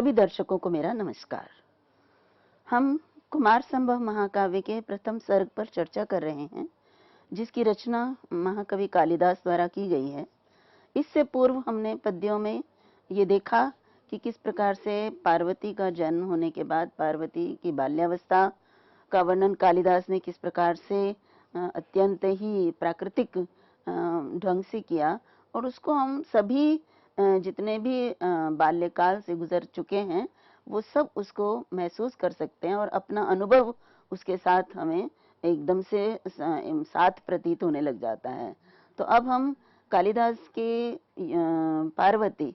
सभी दर्शकों को मेरा नमस्कार। हम कुमार संभव महाकाव्य के प्रथम सर्ग पर चर्चा कर रहे हैं, जिसकी रचना महाकवि कालिदास द्वारा की गई है। इससे पूर्व हमने पद्यों में ये देखा कि किस प्रकार से पार्वती का जन्म होने के बाद पार्वती की बाल्यावस्था का वर्णन कालिदास ने किस प्रकार से अत्यंत ही प्राकृतिक ढंग से किया, और उसको हम सभी जितने भी बाल्यकाल से गुजर चुके हैं वो सब उसको महसूस कर सकते हैं और अपना अनुभव उसके साथ हमें एकदम से साथ प्रतीत होने लग जाता है। तो अब हम कालिदास के पार्वती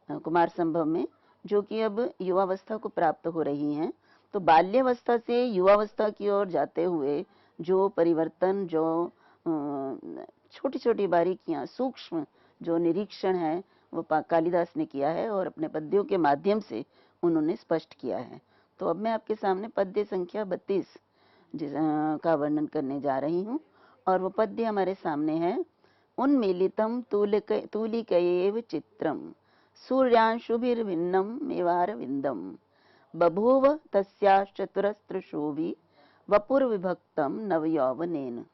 कुमार संभव में, जो कि अब युवावस्था को प्राप्त हो रही हैं, तो बाल्यावस्था से युवावस्था की ओर जाते हुए जो परिवर्तन, जो छोटी छोटी बारीकियां, सूक्ष्म जो निरीक्षण है वो कालिदास ने किया है और अपने पद्यों के माध्यम से उन्होंने स्पष्ट किया है। तो अब मैं आपके सामने पद्य संख्या 32 का वर्णन करने जा रही हूँ, और वो पद्य हमारे सामने है। उन्मीलितं तूलिकयैव चित्रं सूर्यांशुभिर्भिन्नं मेवारविन्दं बभूव तस्याश्चतुरस्रशोभि वपुर्विभक्तं नवयौवनेन।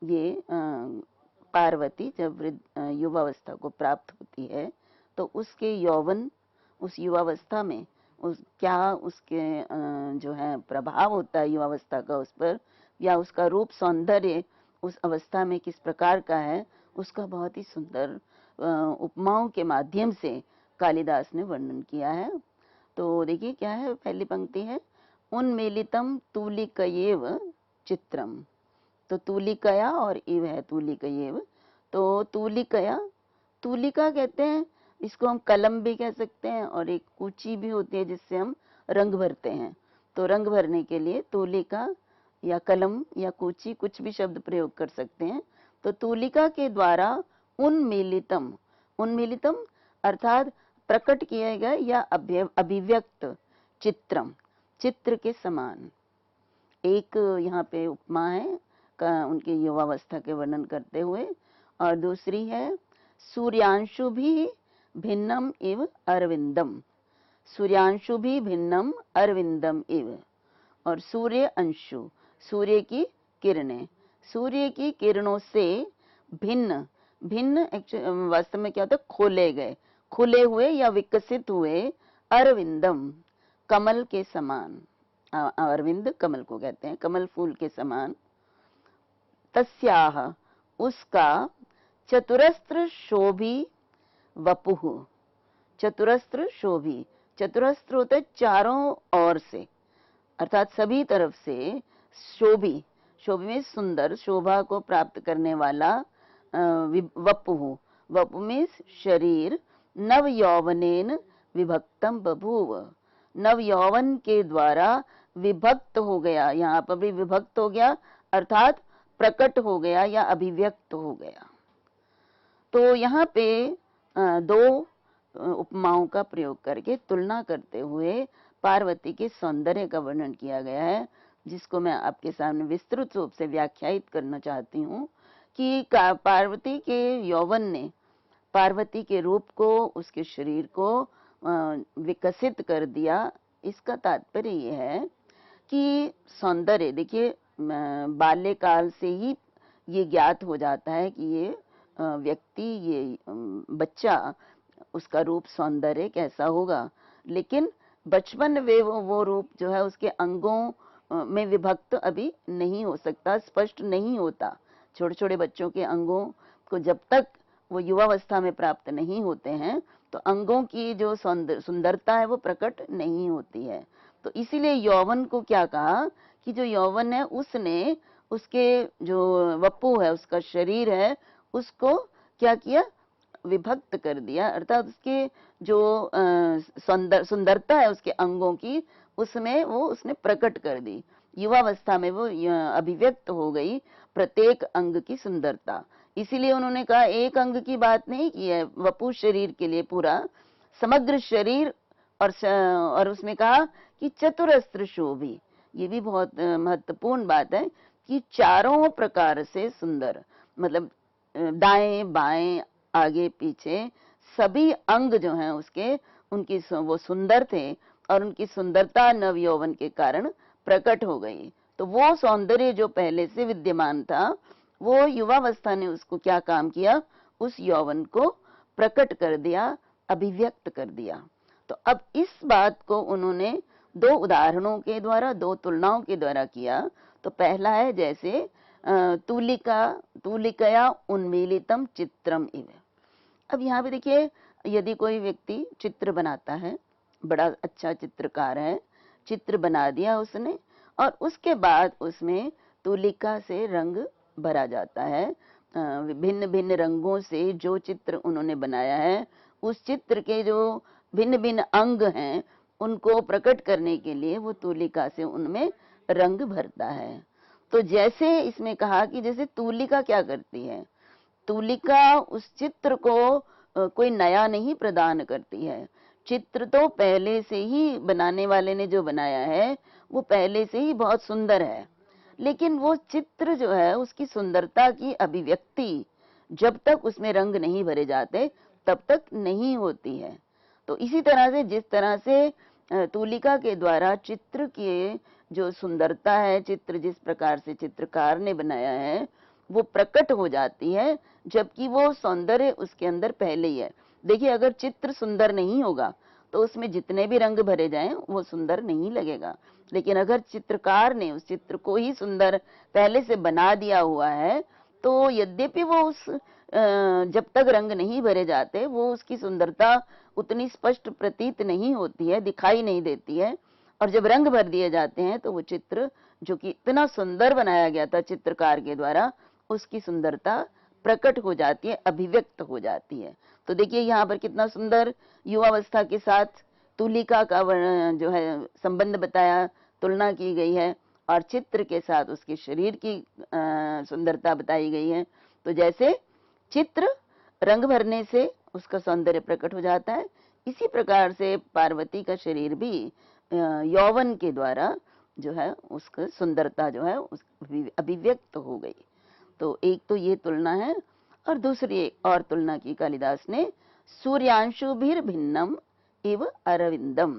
ये पार्वती जब युवावस्था को प्राप्त होती है तो उसके यौवन, उस युवावस्था में क्या उसके जो है प्रभाव होता है युवावस्था का उस पर, या उसका रूप सौंदर्य उस अवस्था में किस प्रकार का है, उसका बहुत ही सुंदर उपमाओं के माध्यम से कालिदास ने वर्णन किया है। तो देखिए क्या है, पहली पंक्ति है, उन्मीलितं तूलिकयैव चित्रम। तो तूलिकया और इव है तूलिकयैव। तो तूलिकया, तूलिका कहते हैं इसको, हम कलम भी कह सकते हैं, और एक कूची भी होती है जिससे हम रंग भरते हैं। तो रंग भरने के लिए तूलिका या कलम या कूची कुछ भी शब्द प्रयोग कर सकते हैं। तो तूलिका के द्वारा उन्मीलितम, उन्मीलितम अर्थात प्रकट किया गया या अभिव्यक्त, चित्रम, चित्र के समान। एक यहाँ पे उपमा है उनकी युवावस्था के वर्णन करते हुए, और दूसरी है सूर्यांशु भी भिन्नम इव अरविंदम, सूर्यांशु भी भिन्नम अरविंदम इव। और सूर्य अंशु, सूर्य की किरणें, सूर्य की किरणों से भिन्न, भिन्न वास्तव में क्या होता है, खोले गए, खुले हुए या विकसित हुए, अरविंदम, कमल के समान। अरविंद कमल को कहते हैं, कमल फूल के समान। तस्याह, उसका, चतुरस्त्र शोभी वपुः, चतुरस्त्र शोभी, चतुरस्त्र होते चारों ओर से, अर्थात सभी तरफ से, शोभी, शोभी में सुंदर, शोभा को प्राप्त करने वाला, वपुः, वपु में शरीर, नव यौवनेन विभक्तम बभूव, नव यौवन के द्वारा विभक्त हो गया। यहाँ पर भी विभक्त हो गया अर्थात प्रकट हो गया या अभिव्यक्त हो गया। तो यहाँ पे दो उपमाओं का प्रयोग करके तुलना करते हुए पार्वती के सौंदर्य का वर्णन किया गया है, जिसको मैं आपके सामने विस्तृत रूप से व्याख्यायित करना चाहती हूँ कि पार्वती के यौवन ने पार्वती के रूप को, उसके शरीर को विकसित कर दिया। इसका तात्पर्य ये है कि सौंदर्य, देखिए बाल्यकाल से ही ये ज्ञात हो जाता है कि ये व्यक्ति, ये बच्चा, उसका रूप सौंदर्य कैसा होगा, लेकिन बचपन में वो रूप जो है उसके अंगों में विभक्त अभी नहीं हो सकता, स्पष्ट नहीं होता। छोटे छोटे बच्चों के अंगों को जब तक वो युवावस्था में प्राप्त नहीं होते हैं तो अंगों की जो सुंदरता है वो प्रकट नहीं होती है। तो इसीलिए यौवन को क्या कहा कि जो यौवन है उसने उसके जो वपु है, उसका शरीर है, उसको क्या किया, विभक्त कर दिया, अर्थात उसके जो सुंदरता है उसके अंगों की, उसमें वो उसने प्रकट कर दी। युवावस्था में वो अभिव्यक्त हो गई प्रत्येक अंग की सुंदरता। इसीलिए उन्होंने कहा एक अंग की बात नहीं की है, वपु शरीर के लिए पूरा समग्र शरीर, और उसमें कहा कि चतुरस्त्र शोभी। ये भी बहुत महत्वपूर्ण बात है कि चारों प्रकार से सुंदर, मतलब दाएं बाएं आगे पीछे सभी अंग जो हैं उसके, उनकी वो सुंदर थे और उनकी सुंदरता नव यौवन के कारण प्रकट हो गई। तो वो सौंदर्य जो पहले से विद्यमान था, वो युवावस्था ने उसको क्या काम किया, उस यौवन को प्रकट कर दिया, अभिव्यक्त कर दिया। तो अब इस बात को उन्होंने दो उदाहरणों के द्वारा, दो तुलनाओं के द्वारा किया। तो पहला है जैसे तूलिकया उन्मीलितम चित्रम इव। अब यहाँ पे देखिए, यदि कोई व्यक्ति चित्र बनाता है, बड़ा अच्छा चित्रकार है, चित्र बना दिया उसने, और उसके बाद उसमें तूलिका से रंग भरा जाता है। भिन्न भिन्न रंगों से जो चित्र उन्होंने बनाया है, उस चित्र के जो भिन्न भिन्न अंग हैं, उनको प्रकट करने के लिए वो तूलिका से उनमें रंग भरता है। तो जैसे इसमें कहा कि जैसे तूलिका क्या करती है, तूलिका उस चित्र को कोई नया नहीं प्रदान करती है। चित्र तो पहले से ही बनाने वाले ने जो बनाया है, वो पहले से ही बहुत सुंदर है, लेकिन वो चित्र जो है, उसकी सुंदरता की अभिव्यक्ति जब तक उसमें रंग नहीं भरे जाते तब तक नहीं होती है। तो इसी तरह से, जिस तरह से तूलिका के द्वारा चित्र की जो सुंदरता है, चित्र जिस प्रकार से चित्रकार ने बनाया है, वो प्रकट हो जाती है, जबकि वो सौंदर्य उसके अंदर पहले ही है। देखिए, अगर चित्र सुंदर नहीं होगा तो उसमें जितने भी रंग भरे जाएं वो सुंदर नहीं लगेगा। लेकिन अगर चित्रकार ने उस चित्र को ही सुंदर पहले से बना दिया हुआ है, तो यद्यपि वो उस जब तक रंग नहीं भरे जाते, वो उसकी सुंदरता उतनी स्पष्ट प्रतीत नहीं होती है, दिखाई नहीं देती है। और जब रंग भर दिए जाते हैं तो वो चित्र जो कि इतना सुंदर बनाया गया था चित्रकार के द्वारा, उसकी सुंदरता प्रकट हो जाती है, अभिव्यक्त हो जाती है। तो देखिए, यहाँ पर कितना सुंदर युवावस्था के साथ तूलिका का जो है संबंध बताया, तुलना की गई है, और चित्र के साथ उसके शरीर की सुंदरता बताई गई है। तो जैसे चित्र रंग भरने से उसका सौंदर्य प्रकट हो जाता है, इसी प्रकार से पार्वती का शरीर भी यौवन के द्वारा जो है उसका सुंदरता जो है उस अभिव्यक्त हो गई। तो एक तो ये तुलना है, और दूसरी और तुलना की कालिदास ने, सूर्यांशुभिर भिन्नम इव अरविंदम।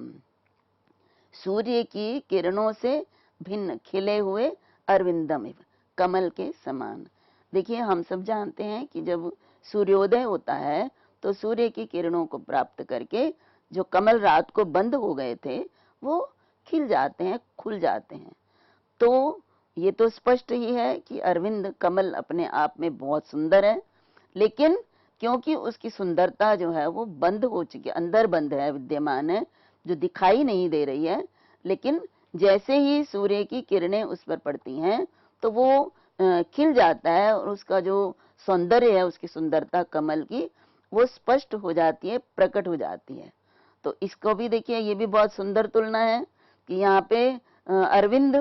सूर्य की किरणों से भिन्न खिले हुए अरविंदम इव, कमल के समान। देखिए, हम सब जानते हैं कि जब सूर्योदय होता है तो सूर्य की किरणों को प्राप्त करके जो कमल रात को बंद हो गए थे, वो खिल जाते हैं, खुल जाते हैं। तो ये तो स्पष्ट ही है कि अरविंद कमल अपने आप में बहुत सुंदर है, लेकिन क्योंकि उसकी सुंदरता जो है वो बंद हो चुकी है, अंदर बंद है, विद्यमान है, जो दिखाई नहीं दे रही है। लेकिन जैसे ही सूर्य की किरणें उस पर पड़ती हैं तो वो खिल जाता है, और उसका जो सौंदर्य है, उसकी सुंदरता कमल की, वो स्पष्ट हो जाती है, प्रकट हो जाती है। तो इसको भी देखिए, ये भी बहुत सुंदर तुलना है कि यहाँ पे अरविंद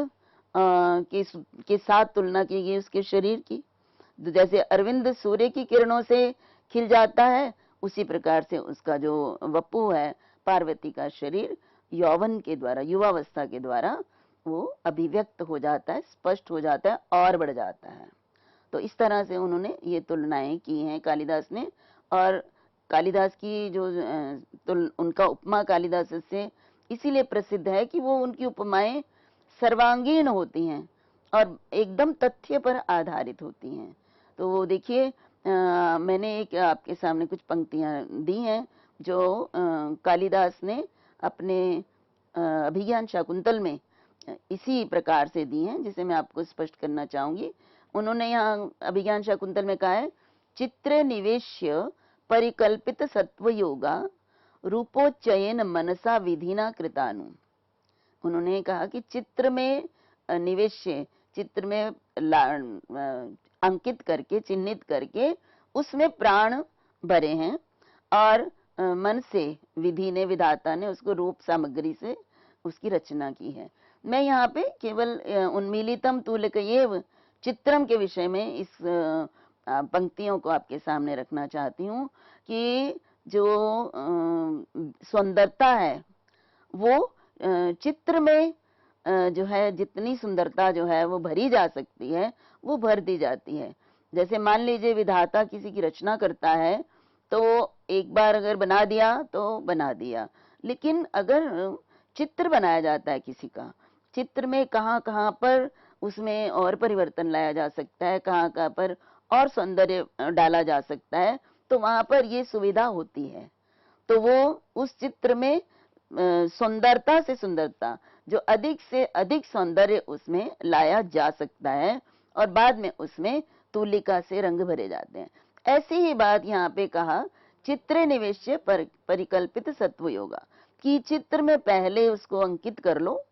के साथ तुलना की गई उसके शरीर की। जैसे अरविंद सूर्य की किरणों से खिल जाता है, उसी प्रकार से उसका जो वपु है, पार्वती का शरीर, यौवन के द्वारा, युवावस्था के द्वारा वो अभिव्यक्त हो जाता है, स्पष्ट हो जाता है और बढ़ जाता है। तो इस तरह से उन्होंने ये तुलनाएं की हैं कालिदास ने। और कालिदास की जो उनका उपमा कालिदास से इसीलिए प्रसिद्ध है कि वो उनकी उपमाएं सर्वांगीण होती हैं और एकदम तथ्य पर आधारित होती हैं। तो वो देखिए, मैंने एक आपके सामने कुछ पंक्तियां दी हैं जो कालिदास ने अपने अभिज्ञान शाकुंतल में इसी प्रकार से दी हैं, जिसे मैं आपको स्पष्ट करना चाहूंगी। उन्होंने यहाँ अभिज्ञान शाकुंतल में कहा है, चित्र निवेश्य परिकल्पित सत्व योगा रूपोच्चयन मनसा विधिना कृतानु। उन्होंने कहा कि चित्र में निवेश्य, चित्र में अंकित करके, चिन्हित करके उसमें प्राण भरे हैं, और मन से विधि ने, विधाता ने उसको रूप सामग्री से उसकी रचना की है। मैं यहाँ पे केवल उन्मीलितम तूलिकयेव चित्रम के विषय में इस पंक्तियों को आपके सामने रखना चाहती हूँ कि जो सुंदरता है वो चित्र में जो है, जितनी सुंदरता जो है वो भरी जा सकती है, वो भर दी जाती है। जैसे मान लीजिए विधाता किसी की रचना करता है, तो एक बार अगर बना दिया तो बना दिया, लेकिन अगर चित्र बनाया जाता है किसी का, चित्र में कहाँ कहाँ पर उसमें और परिवर्तन लाया जा सकता है, कहाँ कहाँ पर और सौंदर्य डाला जा सकता है, तो वहां पर ये सुविधा होती है। तो वो उस चित्र में सुंदरता से सुंदरता, जो अधिक से अधिक सौंदर्य उसमें लाया जा सकता है, और बाद में उसमें तूलिका से रंग भरे जाते हैं। ऐसी ही बात यहाँ पे कहा, चित्रे निवेश्य परिकल्पित सत्व योगा, कि चित्र में पहले उसको अंकित कर लो।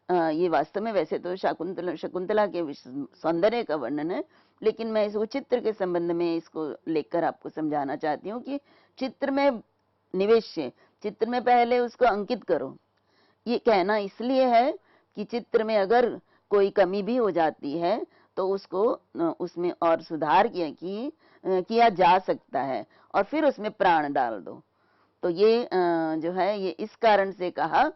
ये वास्तव में वैसे तो शकुंतला के सौंदर्य का वर्णन है, लेकिन मैं इसको चित्र के संबंध में इसको लेकर आपको समझाना चाहती हूँ कि चित्र में निवेश्य, चित्र में पहले उसको अंकित करो। ये कहना इसलिए है कि चित्र में अगर कोई कमी भी हो जाती है तो उसको उसमें और सुधार किया जा सकता है, और फिर उसमें प्राण डाल दो। तो ये जो है, ये इस कारण से कहा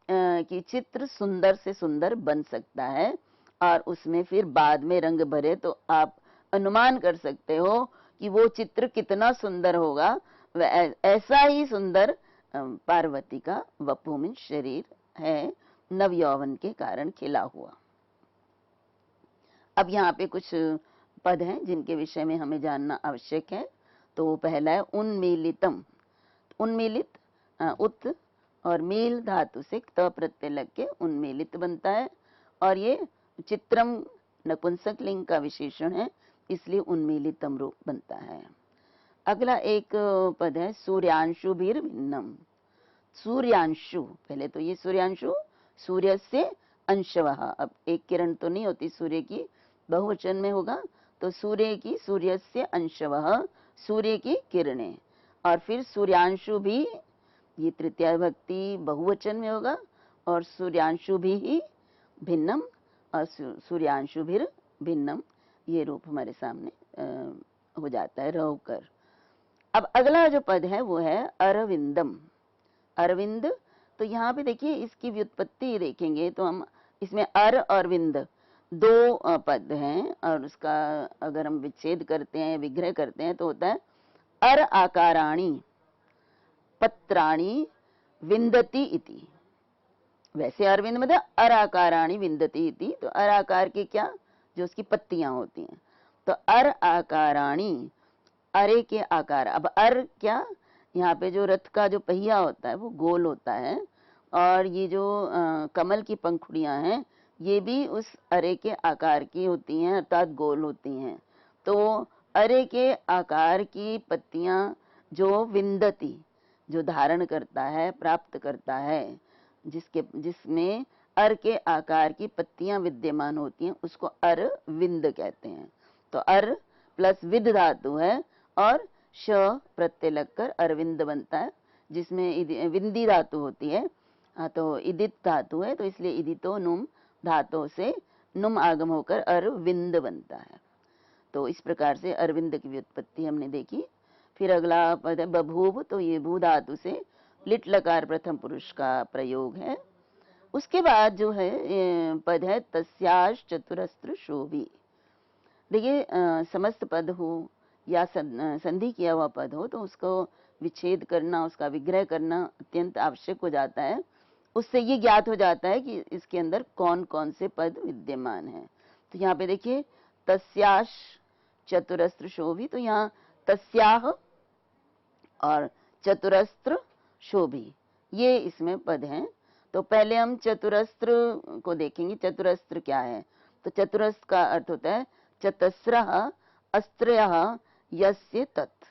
कि चित्र सुंदर से सुंदर बन सकता है, और उसमें फिर बाद में रंग भरे तो आप अनुमान कर सकते हो कि वो चित्र कितना सुंदर होगा। ऐसा ही सुंदर पार्वती का वपु में शरीर है, नव यौवन के कारण खिला हुआ। अब यहाँ पे कुछ पद हैं जिनके विषय में हमें जानना आवश्यक है। तो पहला है उन्मीलितम। उन्मीलित उत और मील धातु से त प्रत्यय लग के उन्मीलित बनता है, और ये चित्रम नपुंसक लिंग का विशेषण है, इसलिए उन्मीलितम रूप बनता है। अगला एक पद है सूर्यांशु भीर भिन्नम। सूर्यांशु, पहले तो ये सूर्यांशु सूर्य से अंशवः, अब एक किरण तो नहीं होती सूर्य की, बहुवचन में होगा, तो सूर्य की, सूर्य से अंशवः, सूर्य की किरणें। और फिर सूर्यांशु भी, ये तृतीया विभक्ति बहुवचन में होगा, और सूर्यांशु भी ही भिन्नम और सूर्यांशु भीर भिन्नम, ये रूप हमारे सामने हो जाता है रहकर। अब अगला जो पद है वो है अरविंदम। अरविंद, तो यहाँ पे देखिए इसकी व्युत्पत्ति देखेंगे तो हम इसमें अर और विंद दो पद हैं, और उसका अगर हम विच्छेद करते हैं, विग्रह करते हैं, तो होता है अर आकाराणि पत्राणि विंदति इति। वैसे अरविंद मतलब अर आकाराणि विंदति इति, तो अर आकार के क्या, जो उसकी पत्तियां होती हैं, तो अर आकाराणि, अरे के आकार। अब अर क्या, यहाँ पे जो रथ का जो पहिया होता है वो गोल होता है, और ये जो कमल की पंखुड़ियां हैं ये भी उस अरे के आकार की होती हैं, अर्थात गोल होती हैं। तो अरे के आकार की पत्तियां जो विंदती, जो धारण करता है, प्राप्त करता है, जिसमें अर के आकार की पत्तियां विद्यमान होती हैं, उसको अर विंद कहते हैं। तो अर प्लस विद धातु है, और श प्रत्यय लगकर अरविंद बनता है, जिसमें विंदी धातु होती है। तो इदित धातु है, तो इसलिए इदितो नुम धातु से नुम आगम होकर अरविंद बनता है। तो इस प्रकार से अरविंद की व्युत्पत्ति हमने देखी। फिर अगला पद है बभूव, तो ये भू धातु से लिट लकार प्रथम पुरुष का प्रयोग है। उसके बाद जो है पद है तस्याश चतुरस्त्र शोभी। देखिए समस्त पद हो या संधि किया हुआ पद हो तो उसको विच्छेद करना, उसका विग्रह करना अत्यंत आवश्यक हो जाता है। उससे ये ज्ञात हो जाता है कि इसके अंदर कौन कौन से पद विद्यमान हैं। तो यहाँ पे देखिए तस्याश चतुरस्त्र शोभी, तो यहाँ तस्याह और चतुरस्त्र शोभी ये इसमें पद हैं। तो पहले हम चतुरस्त्र को देखेंगे। चतुरस्त्र क्या है? तो चतुरस्त्र का अर्थ होता है चतस्रः अस्त्रयः यस्य तत्,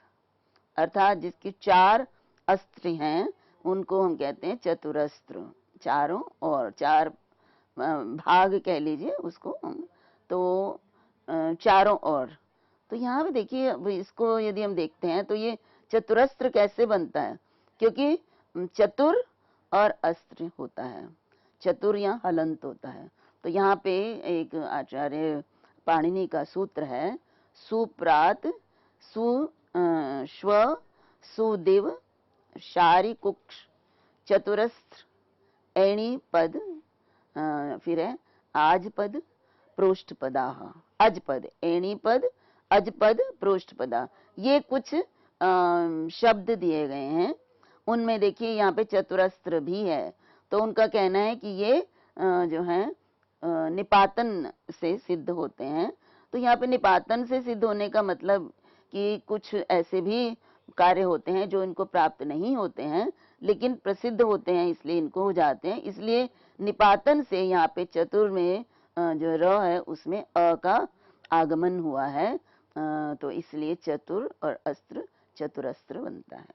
अर्थात जिसकी चार अस्त्र हैं उनको हम कहते हैं चतुरस्त्र। चारों और चार भाग कह लीजिए उसको हम, तो चारों ओर। तो यहाँ पे देखिए इसको यदि हम देखते हैं तो ये चतुरस्त्र कैसे बनता है, क्योंकि चतुर और अस्त्र होता है, चतुर या हलंत होता है। तो यहाँ पे एक आचार्य पाणिनि का सूत्र है सुप्रात सु श्व सुदिव शारी कुक्ष चतुरस्त्र एणी पद, फिर है आज पद प्रोष्ठ पदाः, अज पद एणी पद अज पद प्रोष्ठ पदा, ये कुछ शब्द दिए गए हैं उनमें देखिए यहाँ पे चतुरस्त्र भी है, तो उनका कहना है कि ये जो है निपातन से सिद्ध होते हैं। तो यहाँ पे निपातन से सिद्ध होने का मतलब कि कुछ ऐसे भी कार्य होते हैं जो इनको प्राप्त नहीं होते हैं लेकिन प्रसिद्ध होते हैं, इसलिए इनको हो जाते हैं। इसलिए निपातन से यहाँ पे चतुर में जो र है उसमें अ का आगमन हुआ है, तो इसलिए चतुर और अस्त्र चतुरस्त्र बनता है।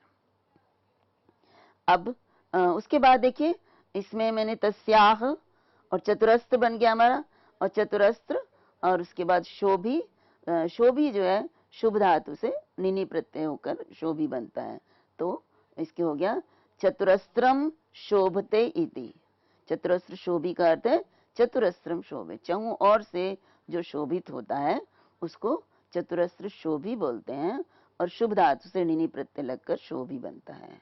अब उसके बाद देखिए इसमें मैंने तस्याह और चतुरस्त्र बन गया हमारा, और चतुरस्त्र और उसके बाद शोभी, शोभी जो है शुभ धातु से निनी प्रत्यय होकर शोभी बनता है, तो इसके हो गया चतुरस्त्रम शोभते इति। चतुरस्त्र शोभी का अर्थ है चतुरस्त्रम शोभे, चहु और से जो शोभित होता है उसको चतुरस्त्र शोभी बोलते हैं, और शुभ धातु से निनी प्रत्यय लगकर शोभी बनता है।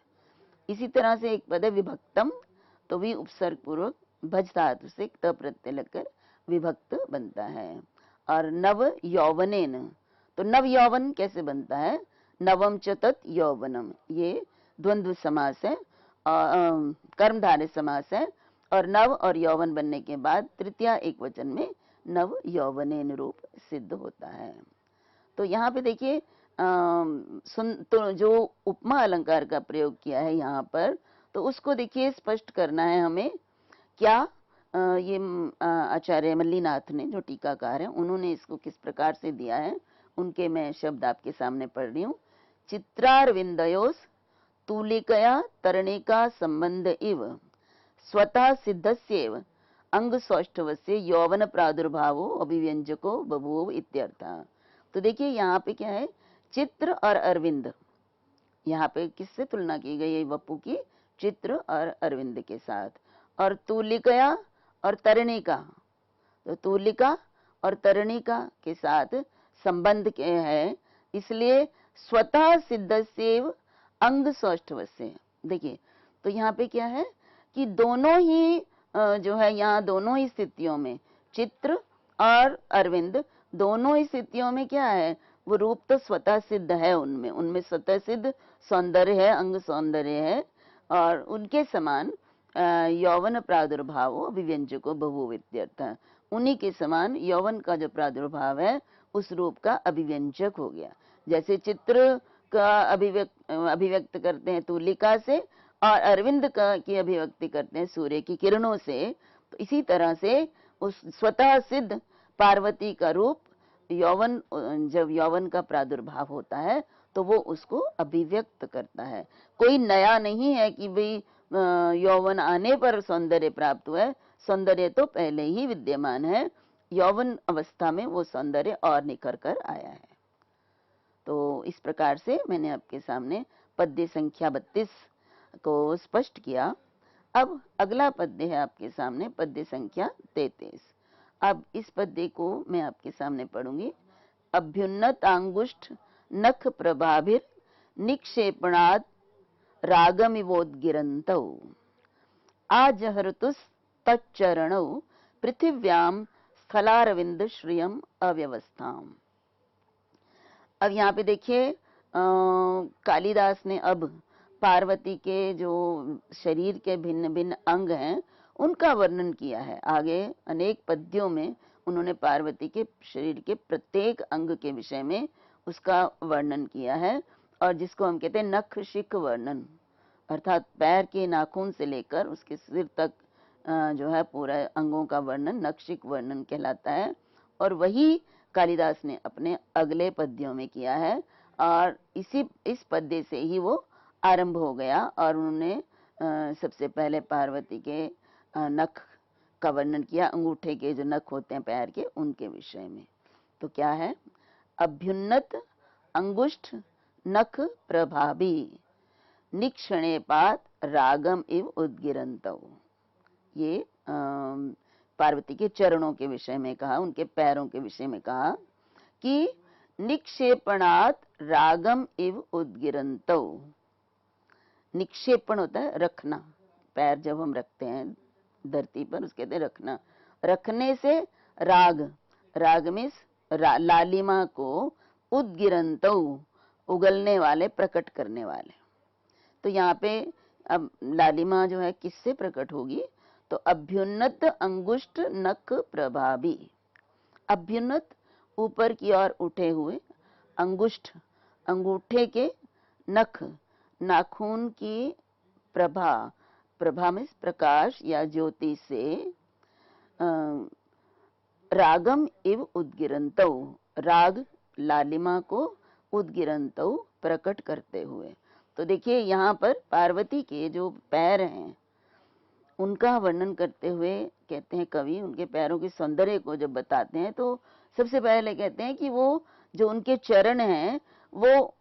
इसी तरह से एक पद है विभक्तम, तो भी उपसर्ग पूर्वक भज धातु से त प्रत्यय लगकर विभक्त बनता है। और नव यौवनेन, तो नव यौवन कैसे बनता है, नवम च तत् यौवनम, ये द्वंद्व समास है, कर्मधारय समास है, और नव और यौवन बनने के बाद तृतीया एक वचन में नव यौवनेन रूप सिद्ध होता है। तो यहाँ पे देखिए तो जो उपमा अलंकार का प्रयोग किया है यहाँ पर, तो उसको देखिए स्पष्ट करना है हमें। क्या ये आचार्य मल्लीनाथ ने, जो टीकाकार हैं, उन्होंने इसको किस प्रकार से दिया है, उनके मैं शब्द आपके सामने पढ़ रही हूँ। चित्रारविंदयोस तूलिकया तरणिका संबंध इव स्वतः सिद्धस्येव अंग सौष्ठवस्य यौवन प्रादुर्भावो अभिव्यंजको बभूव इत्यर्थः। तो देखिए यहाँ पे क्या है, चित्र और अरविंद, यहाँ पे किससे तुलना की गई है, वपु की चित्र और अरविंद के साथ, और तूलिकया और तरणिका, तो तूलिका और तरणिका के साथ संबंध के है, इसलिए स्वतः सिद्धस्येव अंग सौष्ठवस्य। देखिए तो यहाँ पे क्या है कि दोनों ही जो है, यहाँ दोनों ही स्थितियों में चित्र और अरविंद दोनों ही स्थितियों में क्या है, वो रूप तो स्वतः सिद्ध है, उनमें स्वतः सिद्ध सौंदर्य है, अंग सौंदर्य है, और उनके समान यौवन प्रादुर्भाव अभिव्यंजको बहु इत्यर्थ, उन्हीं के समान यौवन का जो प्रादुर्भाव है उस रूप का अभिव्यंजक हो गया। जैसे चित्र का अभिव्यक्त करते हैं तूलिका से, और अरविंद का की अभिव्यक्ति करते हैं सूर्य की किरणों से, तो इसी तरह से उस स्वतः सिद्ध पार्वती का रूप यौवन, जब यौवन का प्रादुर्भाव होता है तो वो उसको अभिव्यक्त करता है। कोई नया नहीं है कि भाई यौवन आने पर सौंदर्य प्राप्त हुआ है, सौंदर्य तो पहले ही विद्यमान है, यौवन अवस्था में वो सौंदर्य और निखर कर आया है। तो इस प्रकार से मैंने आपके सामने पद्य संख्या 32 को स्पष्ट किया। अब अगला पद्य है आपके सामने पद्य संख्या 33। अब इस पद्य को मैं आपके सामने पढ़ूंगी। अभ्युन्नत अंगुष्ठ नख प्रभाभिर निक्षेपणाद रागमिवोद्गिरन्तौ आजहरतुस तच्चरणौ पृथिव्याम स्थलारविंद श्रियम अव्यवस्थाम। अब यहाँ पे देखिए कालिदास ने अब पार्वती के जो शरीर के भिन्न भिन्न अंग हैं उनका वर्णन किया है। आगे अनेक पद्यों में उन्होंने पार्वती के शरीर के प्रत्येक अंग के विषय में उसका वर्णन किया है, और जिसको हम कहते हैं नख शिख वर्णन, अर्थात पैर के नाखून से लेकर उसके सिर तक जो है पूरा अंगों का वर्णन नखशिख वर्णन कहलाता है। और वही कालिदास ने अपने अगले पद्यों में किया है, और इस पद्य से ही वो आरंभ हो गया, और उन्होंने सबसे पहले पार्वती के नख का वर्णन किया, अंगूठे के जो नख होते हैं पैर के, उनके विषय में। तो क्या है, अभ्युन्नत अंगुष्ठ नख प्रभावी निक्षणेपात रागम इव उद्गिरन्तौ। ये पार्वती के चरणों के विषय में कहा, उनके पैरों के विषय में कहा कि निक्षेपणात रागम इव उद्गिरन्तौ। निक्षेपण होता है रखना, पैर जब हम रखते हैं धरती पर उसके कहते हैं रखना, रखने से राग, राग में लालिमा को, उद्गिरन्तौ उगलने वाले, प्रकट करने वाले। तो यहाँ पे अब लालिमा जो है किससे प्रकट होगी, तो अभ्युन्नत अंगुष्ठ नख प्रभावी। अभ्युन्नत ऊपर की ओर उठे हुए, अंगुष्ठ अंगूठे के, नख नाखून की प्रभा, प्रभा में प्रकाश या ज्योति से, रागम इव उद्गिरंतौ, राग लालिमा को उद्गिरंतौ प्रकट करते हुए। तो देखिए यहाँ पर पार्वती के जो पैर हैं उनका वर्णन करते हुए कहते हैं कवि, उनके पैरों के सौंदर्य को जब बताते हैं तो सबसे पहले कहते हैं कि वो जो उनके चरण हैं वो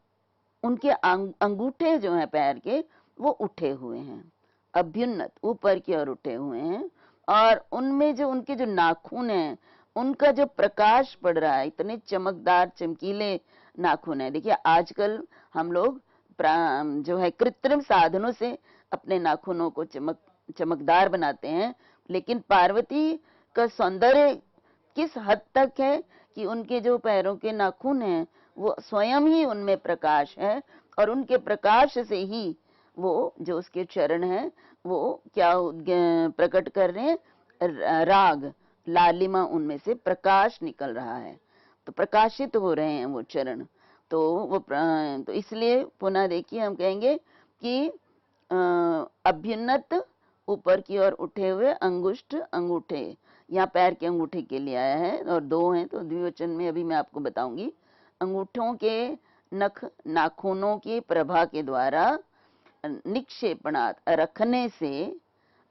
उनके अंगूठे जो हैं पैर के वो उठे हुए हैं, अभ्युन्नत ऊपर की ओर उठे हुए हैं, और उनमें जो उनके जो नाखून हैं उनका जो प्रकाश पड़ रहा है, इतने चमकदार चमकीले नाखून है। देखिए आजकल हम लोग जो है कृत्रिम साधनों से अपने नाखूनों को चमकदार बनाते हैं, लेकिन पार्वती का सौंदर्य किस हद तक है कि उनके जो पैरों के नाखून हैं वो स्वयं ही उनमें प्रकाश है, और उनके प्रकाश से ही वो जो उसके चरण हैं वो क्या प्रकट कर रहे हैं, राग लालिमा, उनमें से प्रकाश निकल रहा है, तो प्रकाशित हो रहे हैं वो चरण। तो वो तो इसलिए पुनः देखिए हम कहेंगे कि अभ्युन्नत ऊपर की ओर उठे हुए, अंगुष्ठ अंगूठे, यहाँ पैर के अंगूठे के लिए आया है और दो हैं तो द्विवचन में अभी मैं आपको बताऊंगी। अंगूठों के नख नाखूनों की प्रभा के द्वारा निक्षेपणात् रखने से,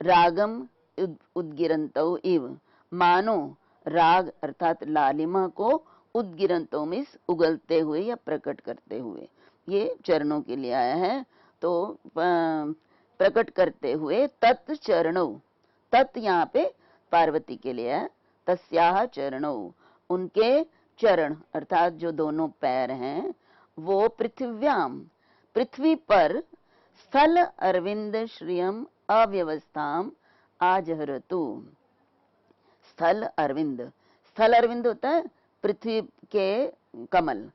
रागम उद्गिरंतौ इव, मानो राग अर्थात लालिमा को उद्गिरंतों में उगलते हुए या प्रकट करते हुए, ये चरणों के लिए आया है। तो प्रकट करते हुए तत् चरणों, तत् यहाँ पे पार्वती के लिए है, तस्याह चरणों, उनके चरण अर्थात जो दोनों पैर हैं वो पृथिव्याम, पृथ्वी पर, स्थल अरविंद श्रियम अव्यवस्थाम आजहरतु। स्थल अरविंद, स्थल अरविंद होता है पृथ्वी के कमल।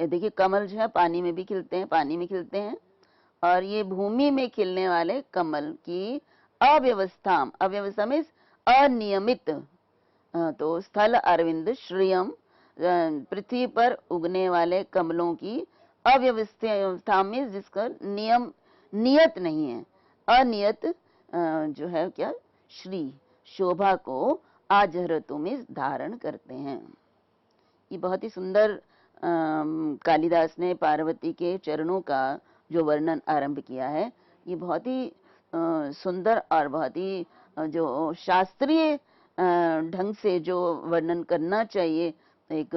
देखिए कमल जो है पानी में भी खिलते हैं, पानी में खिलते हैं, और ये भूमि में खिलने वाले कमल की अव्यवस्था, अव्यवस्था में अनियमित, तो स्थल अरविंद श्रियम, पृथ्वी पर उगने वाले कमलों की अव्यवस्था में जिसका नियम नियत नहीं है, अनियत जो है क्या, श्री शोभा को आजहरतु में धारण करते हैं। ये बहुत ही सुंदर कालिदास ने पार्वती के चरणों का जो वर्णन आरंभ किया है, ये बहुत ही सुंदर और बहुत ही जो शास्त्रीय ढंग से जो वर्णन करना चाहिए एक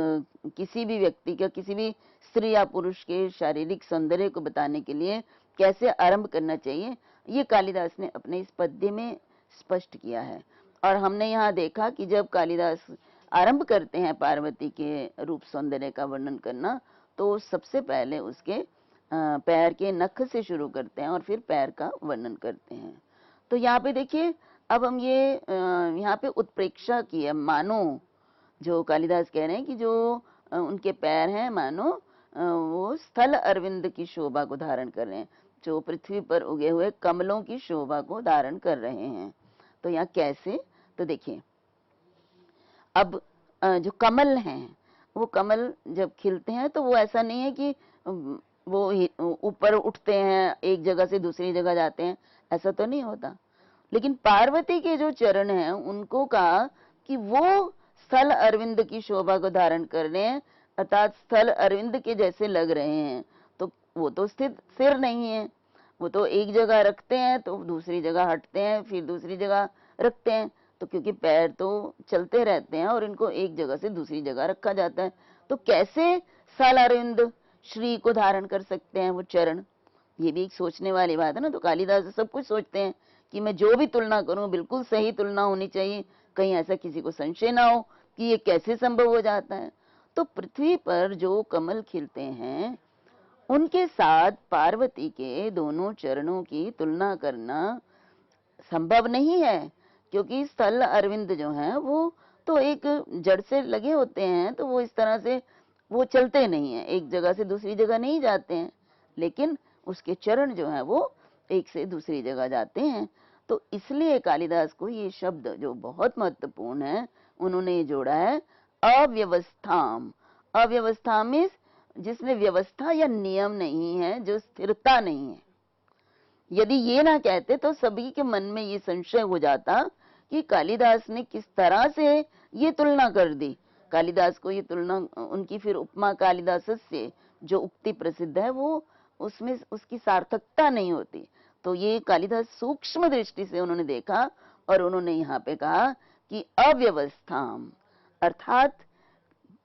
किसी भी व्यक्ति का, किसी भी स्त्री या पुरुष के शारीरिक सौंदर्य को बताने के लिए कैसे आरंभ करना चाहिए, ये कालिदास ने अपने इस पद्य में स्पष्ट किया है। और हमने यहाँ देखा कि जब कालिदास आरंभ करते हैं पार्वती के रूप सौंदर्य का वर्णन करना, तो सबसे पहले उसके पैर के नख से शुरू करते हैं और फिर पैर का वर्णन करते हैं। तो यहाँ पे देखिए अब हम ये यहाँ पे उत्प्रेक्षा की है, मानो जो कालिदास कह रहे हैं कि जो उनके पैर हैं मानो वो स्थल अरविंद की शोभा को धारण कर रहे हैं, जो पृथ्वी पर उगे हुए कमलों की शोभा को धारण कर रहे हैं। तो यहाँ कैसे, तो देखिए अब जो कमल हैं वो कमल जब खिलते हैं तो वो ऐसा नहीं है कि वो ऊपर उठते हैं एक जगह से दूसरी जगह जाते हैं, ऐसा तो नहीं होता। लेकिन पार्वती के जो चरण हैं उनको कहा कि वो स्थल अरविंद की शोभा को धारण कर रहे हैं, अर्थात स्थल अरविंद के जैसे लग रहे हैं। तो वो तो स्थिर नहीं है, वो तो एक जगह रखते हैं तो दूसरी जगह हटते हैं, फिर दूसरी जगह रखते हैं, तो क्योंकि पैर तो चलते रहते हैं और इनको एक जगह से दूसरी जगह रखा जाता है, तो कैसे स्थल अरविंद श्री को धारण कर सकते हैं वो चरण, ये भी एक सोचने वाली बात है ना। तो कालिदास सब कुछ सोचते हैं कि मैं जो भी तुलना करूं बिल्कुल सही तुलना होनी चाहिए, कहीं ऐसा किसी को संशय ना हो कि ये कैसे संभव हो जाता है। तो पृथ्वी पर जो कमल खिलते हैं उनके साथ पार्वती के दोनों चरणों की तुलना करना संभव नहीं है, क्योंकि स्थल अरविंद जो हैं वो तो एक जड़ से लगे होते हैं, तो वो इस तरह से वो चलते नहीं है, एक जगह से दूसरी जगह नहीं जाते हैं, लेकिन उसके चरण जो हैं वो एक से दूसरी जगह जाते हैं। तो इसलिए कालिदास को ये शब्द जो बहुत महत्वपूर्ण है, उन्होंने ये जोड़ा है अव्यवस्थाम। अव्यवस्था में जिसमें व्यवस्था या नियम नहीं है, जो स्थिरता नहीं है। यदि ये ना कहते तो सभी के मन में ये संशय हो जाता कि कालिदास ने किस तरह से ये तुलना कर दी। कालिदास को ये तुलना, उनकी फिर उपमा कालिदासस्य जो उक्ति प्रसिद्ध है, वो उसमें उसकी सार्थकता नहीं होती। तो ये कालिदास सूक्ष्म दृष्टि से उन्होंने देखा और उन्होंने यहाँ पे कहा कि अव्यवस्थाम, अर्थात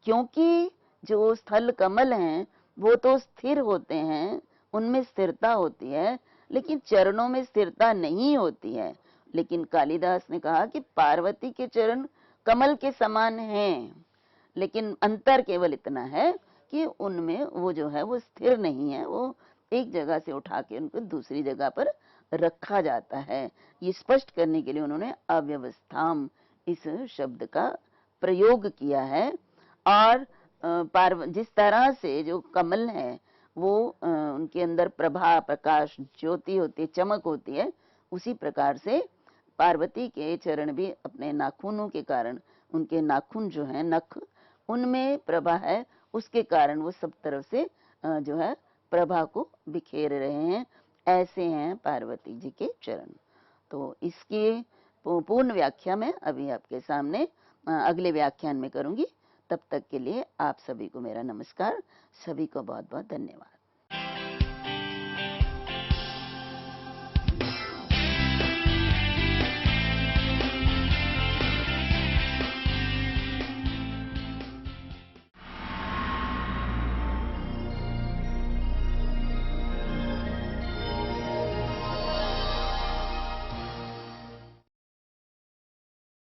क्योंकि जो स्थल कमल हैं वो तो स्थिर होते हैं, उनमें स्थिरता होती है, लेकिन चरणों में स्थिरता नहीं होती है। लेकिन कालिदास ने कहा कि पार्वती के चरण कमल के समान हैं, लेकिन अंतर केवल इतना है कि उनमें वो जो है वो स्थिर नहीं है, वो एक जगह से उठा के उनको दूसरी जगह पर रखा जाता है। ये स्पष्ट करने के लिए उन्होंने अव्यवस्थाम इस शब्द का प्रयोग किया है। और जिस तरह से जो कमल है वो उनके अंदर प्रभा, प्रकाश, ज्योति होती है, चमक होती है, उसी प्रकार से पार्वती के चरण भी अपने नाखूनों के कारण, उनके नाखून जो है नख, उनमें प्रभा है, उसके कारण वो सब तरफ से जो है प्रभा को बिखेर रहे हैं। ऐसे हैं पार्वती जी के चरण। तो इसके पूर्ण व्याख्या में अभी आपके सामने अगले व्याख्यान में करूंगी। तब तक के लिए आप सभी को मेरा नमस्कार। सभी को बहुत बहुत धन्यवाद।